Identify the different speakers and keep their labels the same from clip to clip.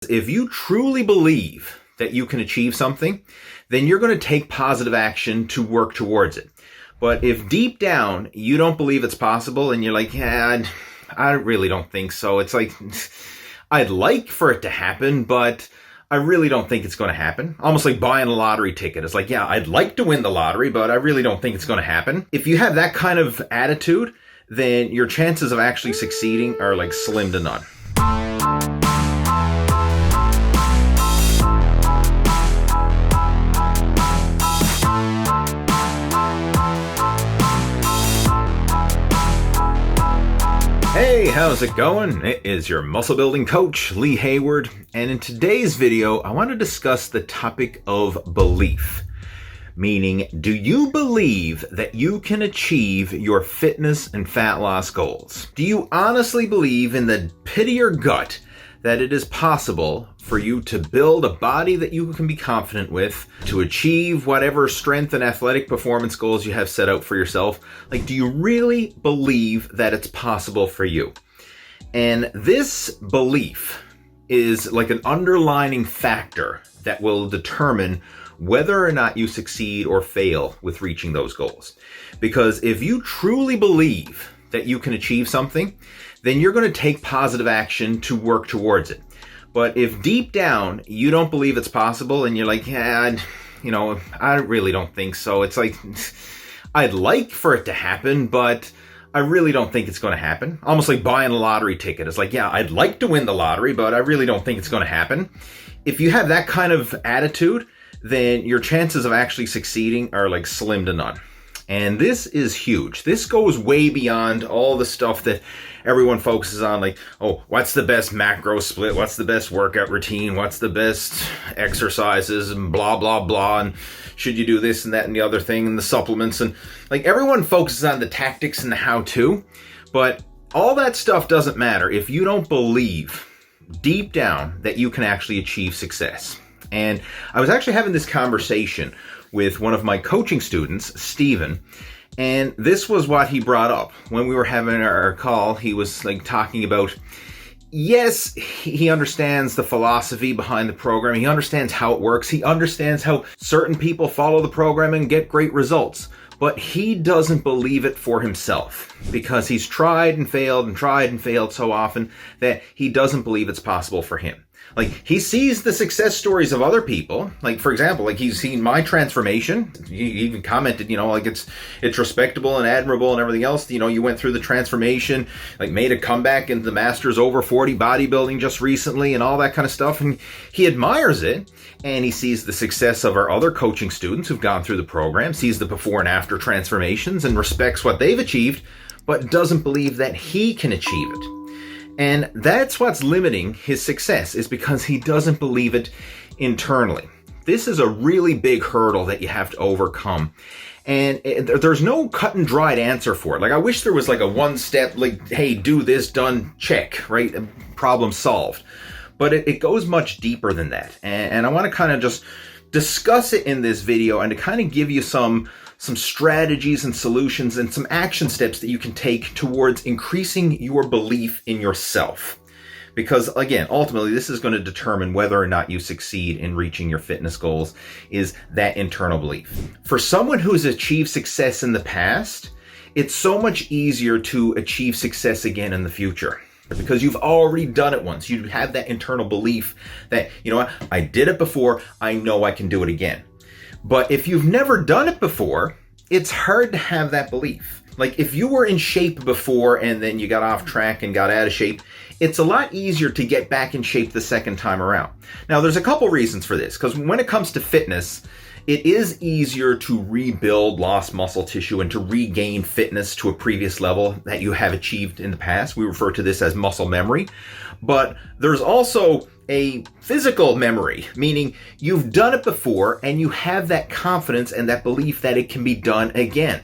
Speaker 1: If you truly believe that you can achieve something, then you're going to take positive action to work towards it. But if deep down you don't believe it's possible and you're like, yeah, I really don't think so. It's like, I'd like for it to happen, but I really don't think it's going to happen. Almost like buying a lottery ticket. It's like, yeah, I'd like to win the lottery, but I really don't think it's going to happen. If you have that kind of attitude, then your chances of actually succeeding are like slim to none. Hey, how's it going? It is your muscle building coach, Lee Hayward, and in today's video, I want to discuss the topic of belief. Meaning, do you believe that you can achieve your fitness and fat loss goals? Do you honestly believe in the pit of your gut that it is possible for you to build a body that you can be confident with, to achieve whatever strength and athletic performance goals you have set out for yourself? Like, do you really believe that it's possible for you? And this belief is like an underlining factor that will determine whether or not you succeed or fail with reaching those goals. Because if you truly believe that you can achieve something, then you're going to take positive action to work towards it. But if deep down you don't believe it's possible and you're like, yeah, I really don't think so. It's like, I'd like for it to happen, but I really don't think it's going to happen. Almost like buying a lottery ticket. It's like, yeah, I'd like to win the lottery, but I really don't think it's going to happen. If you have that kind of attitude, then your chances of actually succeeding are like slim to none. And this is huge. This goes way beyond all the stuff that everyone focuses on, like, oh, what's the best macro split? What's the best workout routine? What's the best exercises? And blah, blah, blah. And should you do this and that and the other thing and the supplements? And like, everyone focuses on the tactics and the how-to, but all that stuff doesn't matter if you don't believe deep down that you can actually achieve success. And I was actually having this conversation with one of my coaching students, Steven, and this was what he brought up. When we were having our call, he was like talking about, yes, he understands the philosophy behind the program. He understands how it works. He understands how certain people follow the program and get great results. But he doesn't believe it for himself because he's tried and failed so often that he doesn't believe it's possible for him. Like, he sees the success stories of other people. Like, for example, like, he's seen my transformation. He even commented, like, it's respectable and admirable and everything else. You went through the transformation, like, made a comeback into the Masters over 40 bodybuilding just recently and all that kind of stuff. And he admires it. And he sees the success of our other coaching students who've gone through the program, sees the before and after transformations and respects what they've achieved, but doesn't believe that he can achieve it. And that's what's limiting his success, is because he doesn't believe it internally. This is a really big hurdle that you have to overcome. And there's no cut and dried answer for it. Like, I wish there was like a one step, like, hey, do this, done, check, right? Problem solved. But it goes much deeper than that. And I want to kind of just discuss it in this video and to kind of give you some strategies and solutions and some action steps that you can take towards increasing your belief in yourself. Because again, ultimately, this is going to determine whether or not you succeed in reaching your fitness goals, is that internal belief. For someone who's achieved success in the past, it's so much easier to achieve success again in the future. Because you've already done it once. You have that internal belief that, you know what, I did it before, I know I can do it again. But if you've never done it before, it's hard to have that belief. Like, if you were in shape before and then you got off track and got out of shape, it's a lot easier to get back in shape the second time around. Now, there's a couple reasons for this, because when it comes to fitness, it is easier to rebuild lost muscle tissue and to regain fitness to a previous level that you have achieved in the past. We refer to this as muscle memory. But there's also a physical memory, meaning you've done it before and you have that confidence and that belief that it can be done again.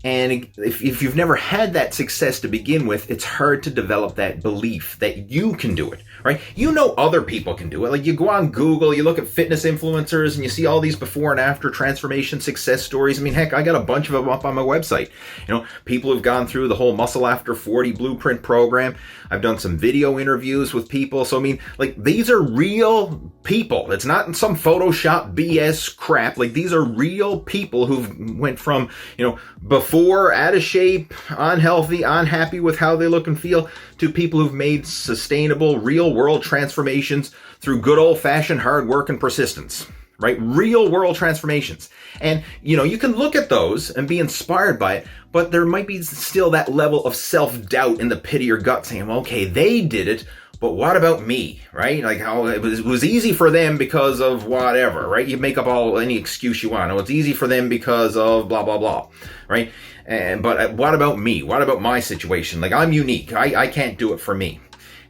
Speaker 1: And if you've never had that success to begin with, it's hard to develop that belief that you can do it, right? You know other people can do it. Like, you go on Google, you look at fitness influencers, and you see all these before and after transformation success stories. I mean, heck, I got a bunch of them up on my website. You know, people who've gone through the whole Muscle After 40 blueprint program. I've done some video interviews with people. So, I mean, like, these are real people. It's not some Photoshop BS crap. Like, these are real people who've went from, you know, before, out of shape, unhealthy, unhappy with how they look and feel, to people who've made sustainable, real-world transformations through good old-fashioned hard work and persistence, right? Real-world transformations. And, you know, you can look at those and be inspired by it, but there might be still that level of self-doubt in the pit of your gut saying, well, okay, they did it, but what about me, right? Like, how it was easy for them because of whatever, right? You make up any excuse you want. Oh, it's easy for them because of blah, blah, blah, right? But what about me? What about my situation? Like, I'm unique. I can't do it for me.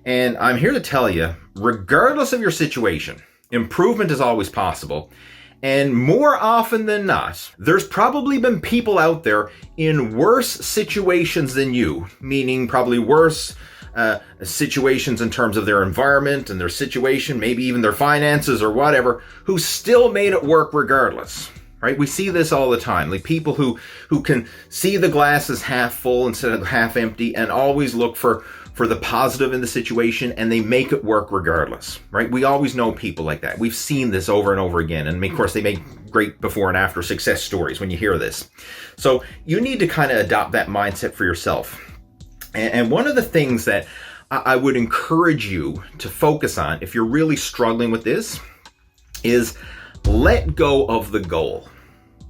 Speaker 1: And I'm here to tell you, regardless of your situation, improvement is always possible. And more often than not, there's probably been people out there in worse situations than you, meaning probably worse situations in terms of their environment and their situation, maybe even their finances or whatever, who still made it work regardless, right? We see this all the time, like people who can see the glass as half full instead of half empty and always look for the positive in the situation, and they make it work regardless, right? We always know people like that. We've seen this over and over again, and of course they make great before and after success stories when you hear this. So you need to kind of adopt that mindset for yourself. And one of the things that I would encourage you to focus on if you're really struggling with this is let go of the goal.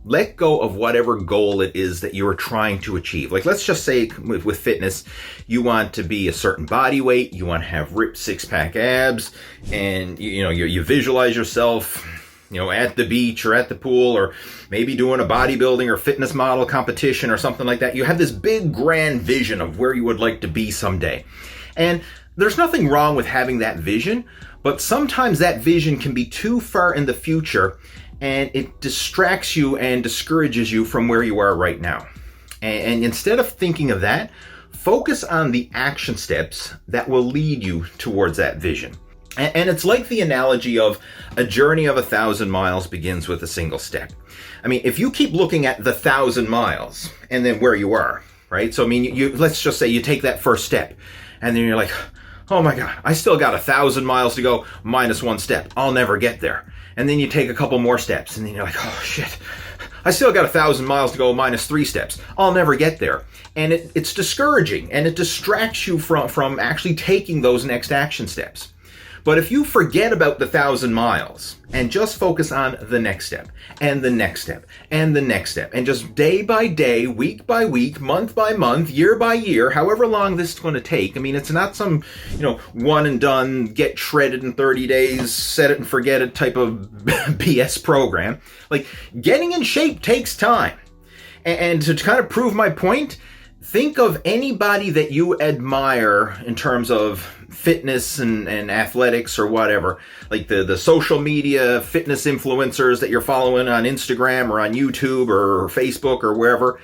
Speaker 1: Let go of whatever goal it is that you're trying to achieve. Like, let's just say with fitness, you want to be a certain body weight, you want to have ripped six-pack abs, and you visualize yourself, you know, at the beach or at the pool, or maybe doing a bodybuilding or fitness model competition or something like that. You have this big grand vision of where you would like to be someday. And there's nothing wrong with having that vision, but sometimes that vision can be too far in the future, and it distracts you and discourages you from where you are right now. And instead of thinking of that, focus on the action steps that will lead you towards that vision. And it's like the analogy of a journey of 1,000 miles begins with a single step. I mean, if you keep looking at the 1,000 miles and then where you are, right? So, I mean, let's just say you take that first step and then you're like, oh my God, I still got 1,000 miles to go minus one step. I'll never get there. And then you take a couple more steps and then you're like, oh shit, I still got 1,000 miles to go minus 3 steps. I'll never get there. And it's discouraging, and it distracts you from actually taking those next action steps. But if you forget about the 1,000 miles and just focus on the next step and the next step and the next step, and just day by day, week by week, month by month, year by year, however long this is going to take. I mean, it's not some, one and done, get shredded in 30 days, set it and forget it type of BS program. Like, getting in shape takes time. And to kind of prove my point, think of anybody that you admire in terms of fitness and athletics or whatever, like the social media fitness influencers that you're following on Instagram or on YouTube or Facebook or wherever.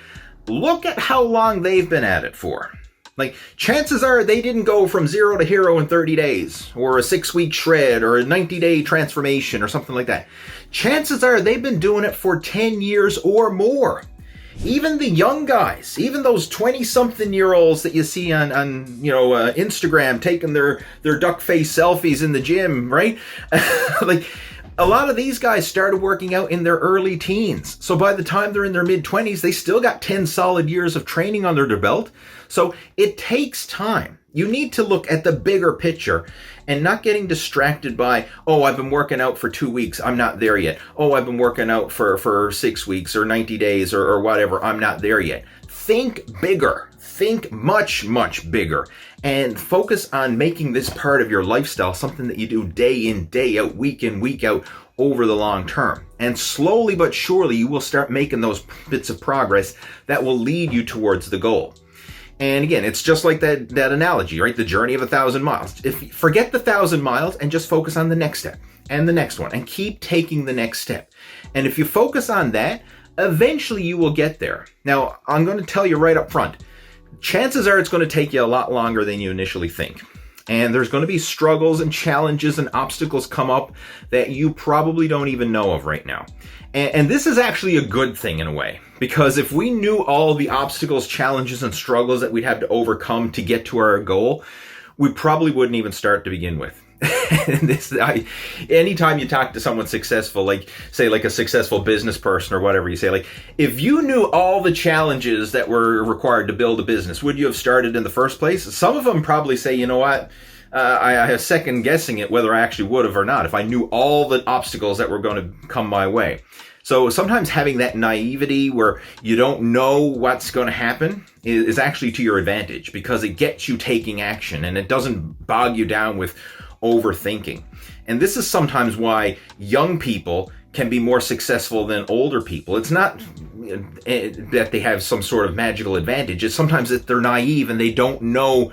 Speaker 1: Look at how long they've been at it for. Like, chances are they didn't go from 0 to hero in 30 days or a 6-week shred or a 90-day transformation or something like that. Chances are they've been doing it for 10 years or more. Even the young guys, even those 20-something-year-olds that you see on Instagram taking their duck face selfies in the gym, right? Like, a lot of these guys started working out in their early teens. So by the time they're in their mid-20s, they still got 10 solid years of training under their belt. So it takes time. You need to look at the bigger picture and not getting distracted by, oh, I've been working out for 2 weeks, I'm not there yet. Oh, I've been working out for 6 weeks or 90 days or whatever, I'm not there yet. Think bigger. Think much, much bigger. And focus on making this part of your lifestyle something that you do day in, day out, week in, week out, over the long term. And slowly but surely, you will start making those bits of progress that will lead you towards the goal. And again, it's just like that analogy, right? The journey of 1,000 miles. Forget the 1,000 miles and just focus on the next step and the next one and keep taking the next step. And if you focus on that, eventually you will get there. Now, I'm going to tell you right up front, chances are it's going to take you a lot longer than you initially think. And there's going to be struggles and challenges and obstacles come up that you probably don't even know of right now. And this is actually a good thing in a way, because if we knew all the obstacles, challenges, and struggles that we'd have to overcome to get to our goal, we probably wouldn't even start to begin with. Anytime you talk to someone successful, like say like a successful business person or whatever, you say like, if you knew all the challenges that were required to build a business, would you have started in the first place? Some of them probably say, you know what, I have second guessing it whether I actually would have or not if I knew all the obstacles that were going to come my way. So sometimes having that naivety where you don't know what's going to happen is actually to your advantage, because it gets you taking action and it doesn't bog you down with overthinking. And this is sometimes why young people can be more successful than older people. It's not that they have some sort of magical advantage. It's sometimes that they're naive and they don't know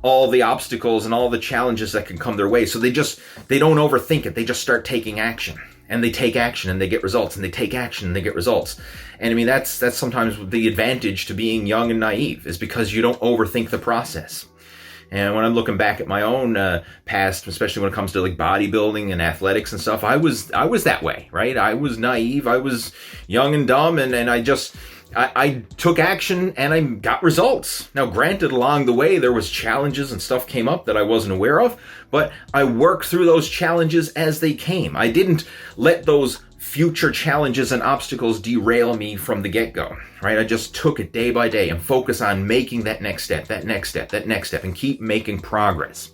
Speaker 1: all the obstacles and all the challenges that can come their way. So they don't overthink it. They just start taking action. And they take action and they get results, and they take action and they get results. And I mean, that's sometimes the advantage to being young and naive, is because you don't overthink the process. And when I'm looking back at my own past, especially when it comes to like bodybuilding and athletics and stuff, I was that way, right? I was naive, I was young and dumb, and I took action and I got results. Now, granted, along the way, there was challenges and stuff came up that I wasn't aware of, but I worked through those challenges as they came. I didn't let those future challenges and obstacles derail me from the get-go, right? I just took it day by day and focus on making that next step, and keep making progress.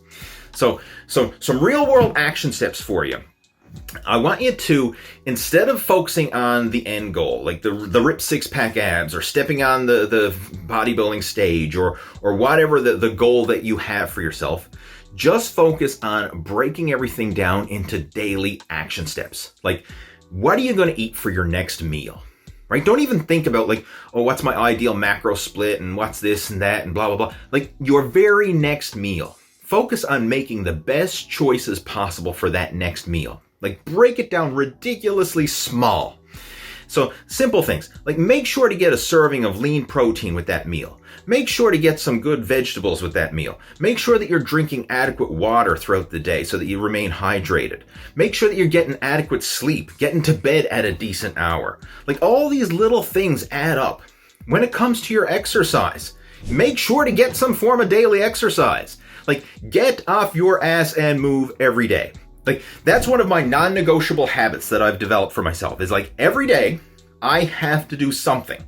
Speaker 1: So some real-world action steps for you. I want you to, instead of focusing on the end goal, like the ripped six-pack abs or stepping on the bodybuilding stage or whatever the goal that you have for yourself, just focus on breaking everything down into daily action steps. Like, what are you going to eat for your next meal? Right? Don't even think about like, oh, what's my ideal macro split and what's this and that and blah, blah, blah. Like your very next meal. Focus on making the best choices possible for that next meal. Like break it down ridiculously small. So simple things, like make sure to get a serving of lean protein with that meal. Make sure to get some good vegetables with that meal. Make sure that you're drinking adequate water throughout the day so that you remain hydrated. Make sure that you're getting adequate sleep, getting to bed at a decent hour. Like all these little things add up. When it comes to your exercise, make sure to get some form of daily exercise. Like get off your ass and move every day. Like that's one of my non-negotiable habits that I've developed for myself, is like every day I have to do something.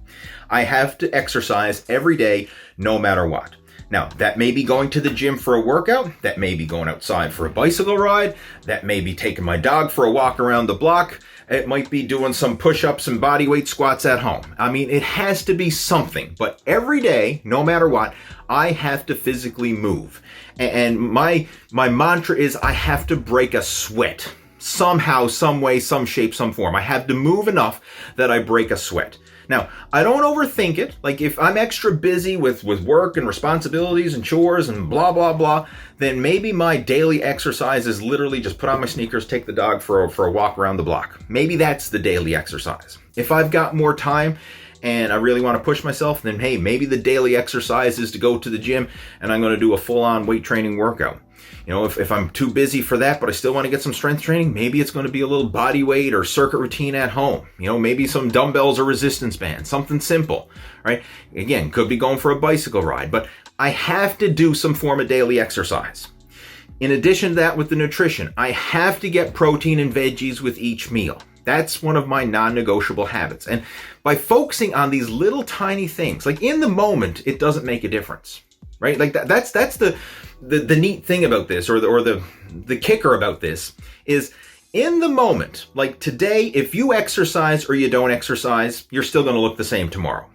Speaker 1: I have to exercise every day, no matter what. Now, that may be going to the gym for a workout. That may be going outside for a bicycle ride. That may be taking my dog for a walk around the block. It might be doing some push-ups and body weight squats at home. I mean, it has to be something. But every day, no matter what, I have to physically move. And my mantra is I have to break a sweat. Somehow, some way, some shape, some form. I have to move enough that I break a sweat. Now, I don't overthink it. Like if I'm extra busy with work and responsibilities and chores and blah, blah, blah, then maybe my daily exercise is literally just put on my sneakers, take the dog for a walk around the block. Maybe that's the daily exercise. If I've got more time and I really want to push myself, then hey, maybe the daily exercise is to go to the gym and I'm going to do a full-on weight training workout. You know, if I'm too busy for that, but I still want to get some strength training, maybe it's going to be a little body weight or circuit routine at home. You know, maybe some dumbbells or resistance bands, something simple, right? Again, could be going for a bicycle ride, but I have to do some form of daily exercise. In addition to that, with the nutrition, I have to get protein and veggies with each meal. That's one of my non-negotiable habits. And by focusing on these little tiny things, like in the moment, it doesn't make a difference, right? Like that's the neat thing about this, or the kicker about this is in the moment, like today, if you exercise or you don't exercise, you're still going to look the same tomorrow.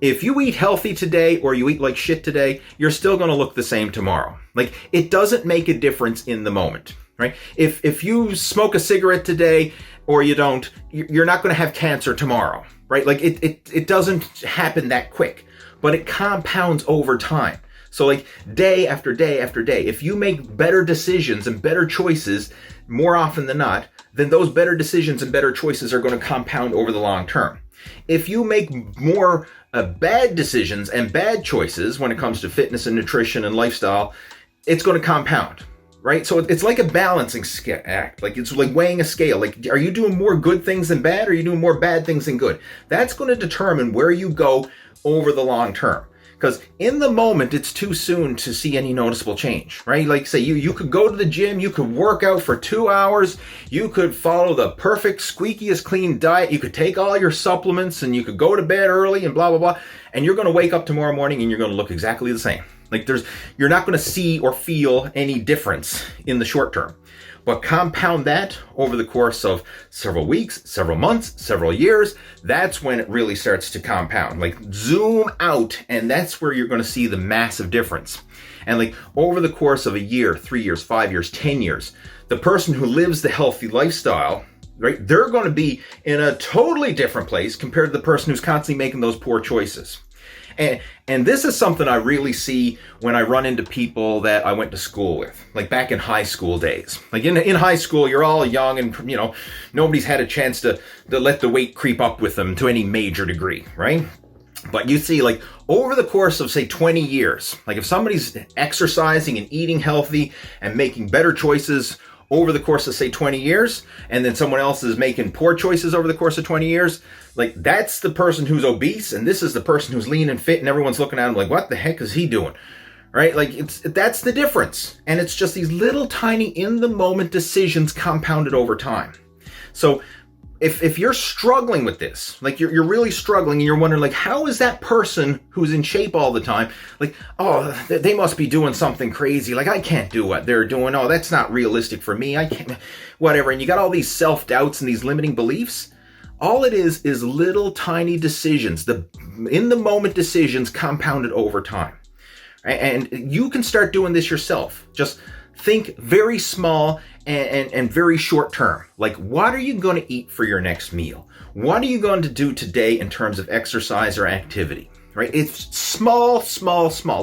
Speaker 1: If you eat healthy today or you eat like shit today, you're still going to look the same tomorrow. Like it doesn't make a difference in the moment, right? If you smoke a cigarette today or you don't, you're not going to have cancer tomorrow, right? Like it doesn't happen that quick, but it compounds over time. So like day after day after day, if you make better decisions and better choices more often than not, then those better decisions and better choices are going to compound over the long term. If you make more bad decisions and bad choices when it comes to fitness and nutrition and lifestyle, it's going to compound, right? So it's like a balancing act. Like it's like weighing a scale. Like, are you doing more good things than bad? Or are you doing more bad things than good? That's going to determine where you go over the long term. Because in the moment, it's too soon to see any noticeable change, right? Like say you could go to the gym, you could work out for 2 hours, you could follow the perfect, squeakiest clean diet, you could take all your supplements and you could go to bed early and blah, blah, blah. And you're going to wake up tomorrow morning and you're going to look exactly the same. Like you're not going to see or feel any difference in the short term. But compound that over the course of several weeks, several months, several years, that's when it really starts to compound. Like zoom out, and that's where you're going to see the massive difference. And like over the course of a year, 3 years, 5 years, 10 years, the person who lives the healthy lifestyle, right, they're going to be in a totally different place compared to the person who's constantly making those poor choices. And this is something I really see when I run into people that I went to school with, like back in high school days. Like in high school, you're all young and, you know, nobody's had a chance to let the weight creep up with them to any major degree, right? But you see, like over the course of say 20 years, like if somebody's exercising and eating healthy and making better choices over the course of say 20 years, and then someone else is making poor choices over the course of 20 years, like that's the person who's obese and this is the person who's lean and fit, and everyone's looking at him like, what the heck is he doing? Right? Like that's the difference. And it's just these little tiny in the moment decisions compounded over time. So if you're struggling with this, like you're really struggling and you're wondering like, how is that person who's in shape all the time, like, oh, they must be doing something crazy. Like I can't do what they're doing. Oh, that's not realistic for me. I can't, whatever. And you got all these self-doubts and these limiting beliefs. All it is little tiny decisions, the in the moment decisions compounded over time. And you can start doing this yourself. Just think very small and very short term. Like, what are you going to eat for your next meal? What are you going to do today in terms of exercise or activity? Right? It's small.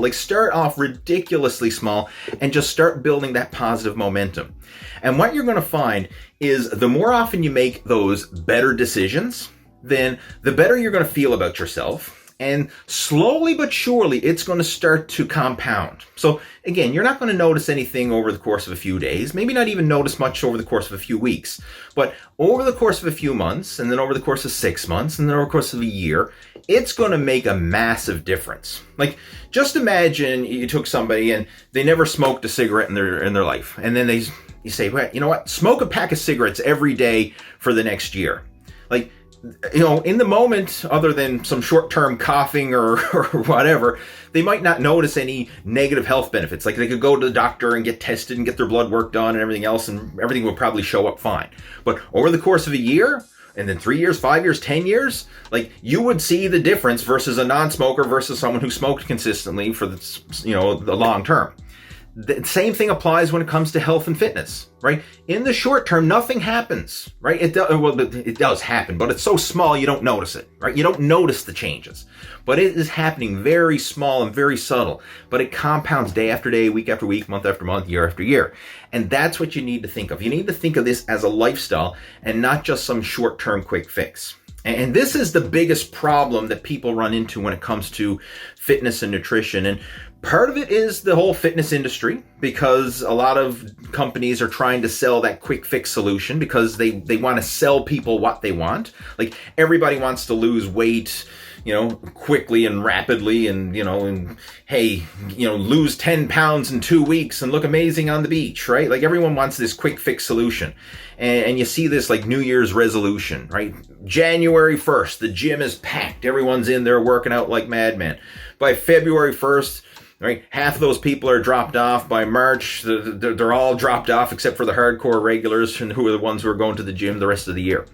Speaker 1: Like start off ridiculously small and just start building that positive momentum. And what you're going to find is the more often you make those better decisions, then the better you're going to feel about yourself. And slowly but surely, it's going to start to compound. So again, you're not going to notice anything over the course of a few days, maybe not even notice much over the course of a few weeks, but over the course of a few months, and then over the course of 6 months, and then over the course of a year, it's going to make a massive difference. Like, just imagine you took somebody and they never smoked a cigarette in their life, and then you say, well, you know what, smoke a pack of cigarettes every day for the next year. Like, you know, in the moment, other than some short-term coughing or whatever, they might not notice any negative health benefits. Like they could go to the doctor and get tested and get their blood work done and everything else, and everything will probably show up fine. But over the course of a year, and then 3 years, 5 years, 10 years, like you would see the difference versus a non-smoker versus someone who smoked consistently for the, you know, the long term. The same thing applies when it comes to health and fitness, right? In the short term, nothing happens, right? It does happen, but it's so small you don't notice it, right? You don't notice the changes, but it is happening very small and very subtle, but it compounds day after day, week after week, month after month, year after year. And that's what you need to think of. You need to think of this as a lifestyle and not just some short-term quick fix. And this is the biggest problem that people run into when it comes to fitness and nutrition. And part of it is the whole fitness industry, because a lot of companies are trying to sell that quick fix solution because they want to sell people what they want. Like everybody wants to lose weight, you know, quickly and rapidly, and, you know, and hey, you know, lose 10 pounds in 2 weeks and look amazing on the beach, right? Like everyone wants this quick fix solution. And you see this like New Year's resolution, right? January 1st, the gym is packed. Everyone's in there working out like madmen. By February 1st, right, half of those people are dropped off. By March, they're all dropped off except for the hardcore regulars, and who are the ones who are going to the gym the rest of the year.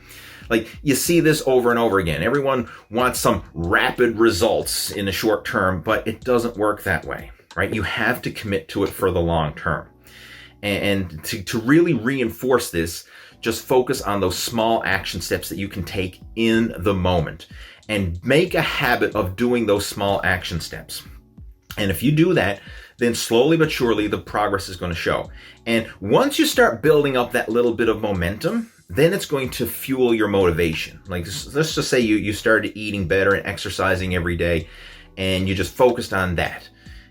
Speaker 1: Like, you see this over and over again. Everyone wants some rapid results in the short term, but it doesn't work that way, right? You have to commit to it for the long term. And to really reinforce this, just focus on those small action steps that you can take in the moment and make a habit of doing those small action steps. And if you do that, then slowly but surely the progress is going to show. And once you start building up that little bit of momentum, then it's going to fuel your motivation. Like, let's just say you started eating better and exercising every day, and you just focused on that.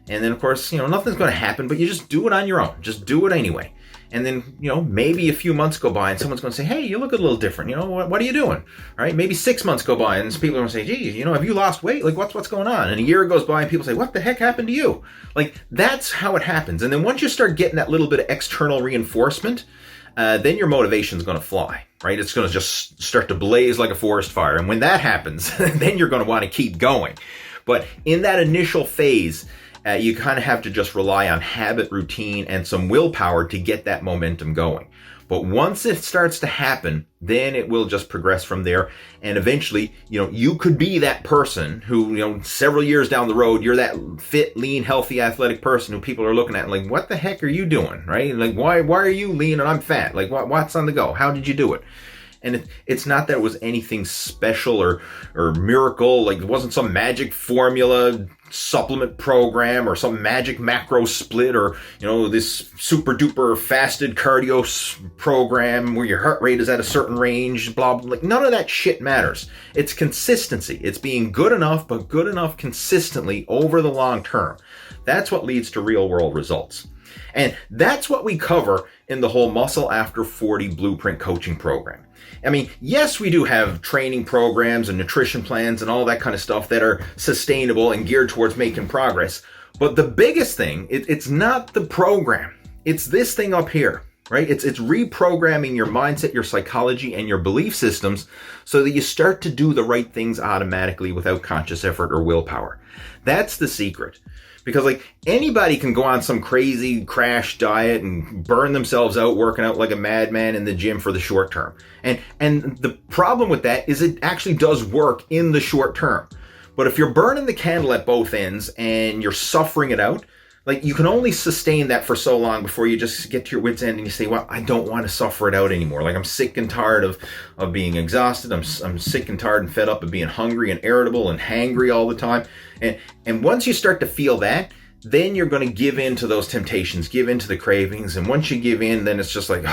Speaker 1: And then, of course, nothing's going to happen, but you just do it on your own. Just do it anyway. And then, maybe a few months go by and someone's going to say, hey, you look a little different. What are you doing? All right. Maybe 6 months go by and people are going to say, gee, have you lost weight? Like, what's going on? And a year goes by and people say, what the heck happened to you? Like, that's how it happens. And then once you start getting that little bit of external reinforcement, then your motivation is going to fly, right? It's going to just start to blaze like a forest fire. And when that happens, then you're going to want to keep going. But in that initial phase, you kind of have to just rely on habit, routine, and some willpower to get that momentum going. But once it starts to happen, then it will just progress from there. And eventually, you could be that person who, several years down the road, you're that fit, lean, healthy, athletic person who people are looking at and like, what the heck are you doing, right? Like, why are you lean and I'm fat? Like, what's on the go? How did you do it? And it's not that it was anything special or miracle, like it wasn't some magic formula supplement program or some magic macro split or, this super duper fasted cardio program where your heart rate is at a certain range, blah, blah. Like, none of that shit matters. It's consistency. It's being good enough, but good enough consistently over the long term. That's what leads to real world results. And that's what we cover in the whole Muscle After 40 Blueprint coaching program. I mean, yes, we do have training programs and nutrition plans and all that kind of stuff that are sustainable and geared towards making progress. But the biggest thing, it's not the program. It's this thing up here, right? It's reprogramming your mindset, your psychology, and your belief systems so that you start to do the right things automatically without conscious effort or willpower. That's the secret. Because like anybody can go on some crazy crash diet and burn themselves out working out like a madman in the gym for the short term. And the problem with that is it actually does work in the short term. But if you're burning the candle at both ends and you're suffering it out, like you can only sustain that for so long before you just get to your wit's end and you say, well, I don't want to suffer it out anymore. Like I'm sick and tired of being exhausted. I'm sick and tired and fed up of being hungry and irritable and hangry all the time. And once you start to feel that, then you're going to give in to those temptations, give in to the cravings. And once you give in, then it's just like,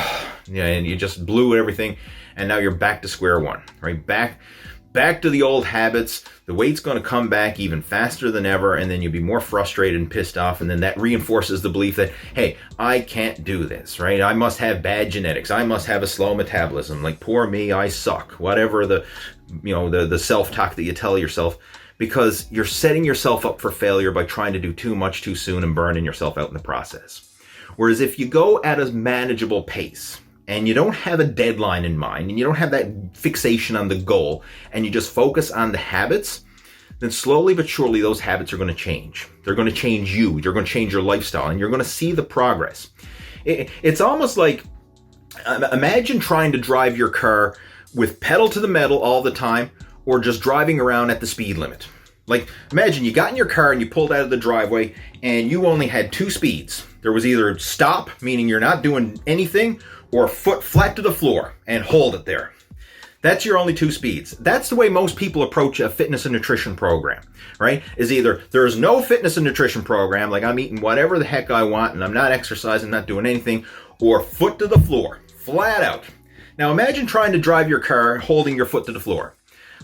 Speaker 1: and you just blew everything. And now you're back to square one, right? Back to the old habits. The weight's going to come back even faster than ever, and then you'll be more frustrated and pissed off, and then that reinforces the belief that, hey, I can't do this, right? I must have bad genetics. I must have a slow metabolism. Like, poor me, I suck. Whatever the self-talk that you tell yourself, because you're setting yourself up for failure by trying to do too much too soon and burning yourself out in the process. Whereas if you go at a manageable pace, and you don't have a deadline in mind, and you don't have that fixation on the goal, and you just focus on the habits, then slowly but surely those habits are going to change. They're going to change you. You're going to change your lifestyle, and you're going to see the progress. It's almost like, imagine trying to drive your car with pedal to the metal all the time, or just driving around at the speed limit. Like, imagine you got in your car and you pulled out of the driveway, and you only had two speeds. There was either stop, meaning you're not doing anything, or foot flat to the floor and hold it there. That's your only two speeds. That's the way most people approach a fitness and nutrition program, right? Is either there's no fitness and nutrition program, like I'm eating whatever the heck I want and I'm not exercising, not doing anything, or foot to the floor, flat out. Now imagine trying to drive your car holding your foot to the floor.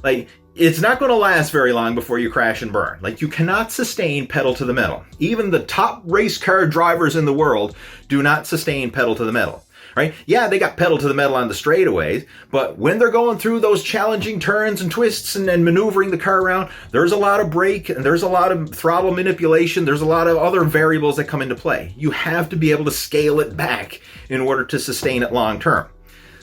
Speaker 1: Like, it's not going to last very long before you crash and burn. Like, you cannot sustain pedal to the metal. Even the top race car drivers in the world do not sustain pedal to the metal. Right? Yeah, they got pedal to the metal on the straightaways, but when they're going through those challenging turns and twists and maneuvering the car around, there's a lot of brake and there's a lot of throttle manipulation. There's a lot of other variables that come into play. You have to be able to scale it back in order to sustain it long term.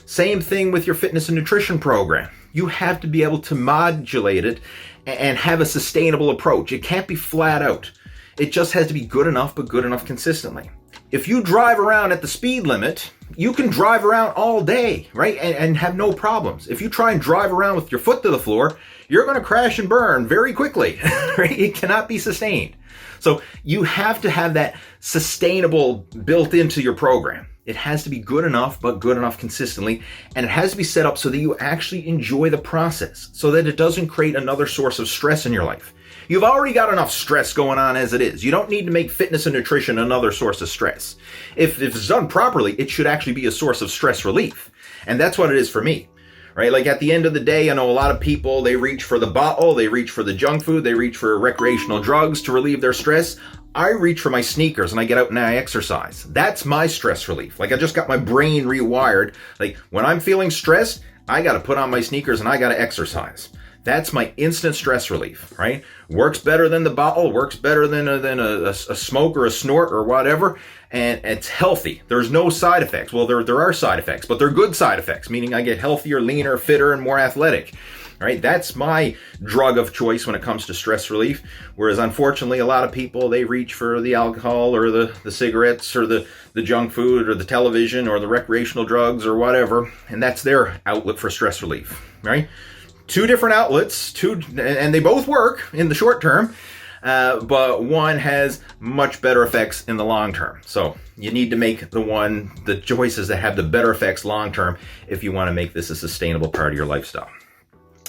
Speaker 1: Same thing with your fitness and nutrition program. You have to be able to modulate it and have a sustainable approach. It can't be flat out. It just has to be good enough, but good enough consistently. If you drive around at the speed limit, you can drive around all day, right? And have no problems. If you try and drive around with your foot to the floor, you're going to crash and burn very quickly, right? It cannot be sustained. So you have to have that sustainable built into your program. It has to be good enough, but good enough consistently. And it has to be set up so that you actually enjoy the process, so that it doesn't create another source of stress in your life. You've already got enough stress going on as it is. You don't need to make fitness and nutrition another source of stress. If it's done properly, it should actually be a source of stress relief. And that's what it is for me. Right? Like at the end of the day, I know a lot of people, they reach for the bottle, they reach for the junk food, they reach for recreational drugs to relieve their stress. I reach for my sneakers and I get out and I exercise. That's my stress relief. Like I just got my brain rewired. Like when I'm feeling stressed, I got to put on my sneakers and I got to exercise. That's my instant stress relief, right? Works better than the bottle, works better than a smoke or a snort or whatever, and it's healthy. There's no side effects. Well, there are side effects, but they're good side effects, meaning I get healthier, leaner, fitter, and more athletic. Right? That's my drug of choice when it comes to stress relief. Whereas unfortunately, a lot of people, they reach for the alcohol or the cigarettes or the junk food or the television or the recreational drugs or whatever, and that's their outlet for stress relief, right? Two different outlets, and they both work in the short term, but one has much better effects in the long term. So you need to make the choices that have the better effects long term if you want to make this a sustainable part of your lifestyle.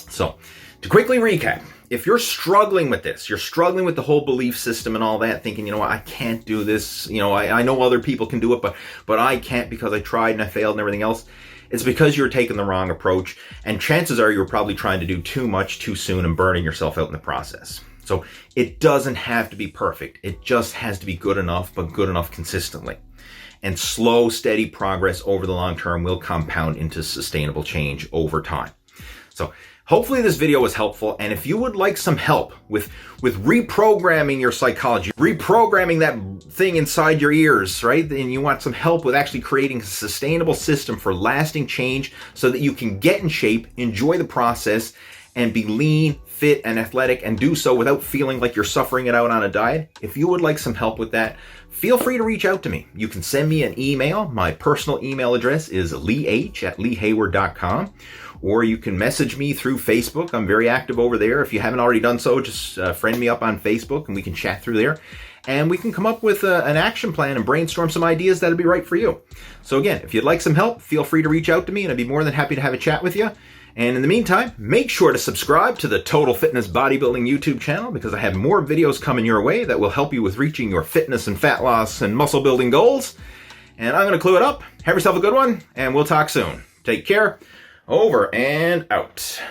Speaker 1: So to quickly recap, if you're struggling with this, you're struggling with the whole belief system and all that, thinking, you know what, I can't do this. You know, I know other people can do it, but I can't because I tried and I failed and everything else. It's because you're taking the wrong approach, and chances are you're probably trying to do too much too soon and burning yourself out in the process. So it doesn't have to be perfect. It just has to be good enough, but good enough consistently. And slow, steady progress over the long term will compound into sustainable change over time. So hopefully this video was helpful, and if you would like some help with reprogramming your psychology, reprogramming that thing inside your ears, right? And you want some help with actually creating a sustainable system for lasting change so that you can get in shape, enjoy the process, and be lean, fit, and athletic, and do so without feeling like you're suffering it out on a diet. If you would like some help with that, feel free to reach out to me. You can send me an email. My personal email address is leeh@leehayward.com. Or you can message me through Facebook. I'm very active over there. If you haven't already done so, just friend me up on Facebook and we can chat through there. And we can come up with an action plan and brainstorm some ideas that'll be right for you. So again, if you'd like some help, feel free to reach out to me and I'd be more than happy to have a chat with you. And in the meantime, make sure to subscribe to the Total Fitness Bodybuilding YouTube channel because I have more videos coming your way that will help you with reaching your fitness and fat loss and muscle building goals. And I'm going to clue it up. Have yourself a good one, and we'll talk soon. Take care. Over and out.